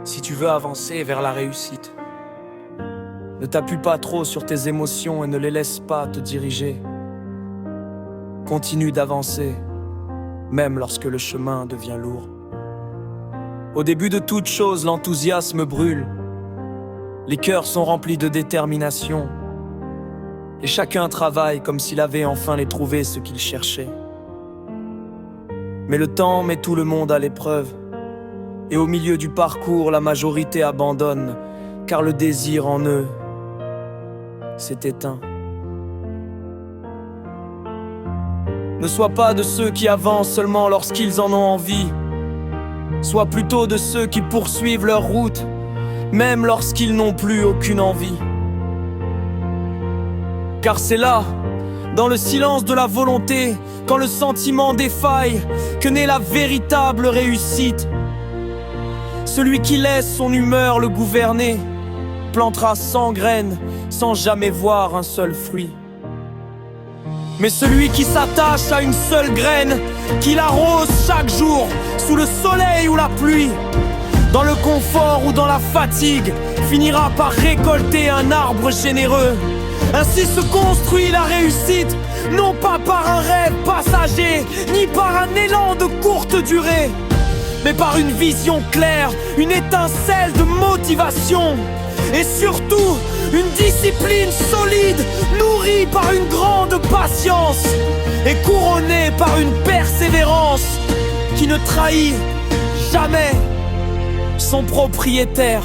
Si tu veux avancer vers la réussite, ne t'appuie pas trop sur tes émotions et ne les laisse pas te diriger. Continue d'avancer, même lorsque le chemin devient lourd. Au début de toute chose, l'enthousiasme brûle. Les cœurs sont remplis de détermination. Et chacun travaille comme s'il avait enfin trouvé ce qu'il cherchait. Mais le temps met tout le monde à l'épreuve. Et au milieu du parcours, la majorité abandonne, car le désir en eux s'est éteint. Ne sois pas de ceux qui avancent seulement lorsqu'ils en ont envie. Sois plutôt de ceux qui poursuivent leur route, même lorsqu'ils n'ont plus aucune envie. Car c'est là, dans le silence de la volonté, quand le sentiment défaille, que naît la véritable réussite. Celui qui laisse son humeur le gouverner plantera 100 graines sans jamais voir un seul fruit. Mais celui qui s'attache à une seule graine, qui l'arrose chaque jour, sous le soleil ou la pluie, dans le confort ou dans la fatigue, finira par récolter un arbre généreux. Ainsi se construit la réussite, non pas par un rêve passager, ni par un élan de courte durée, mais par une vision claire, une étincelle de motivation, et surtout une discipline solide, nourrie par une grande patience et couronnée par une persévérance qui ne trahit jamais son propriétaire.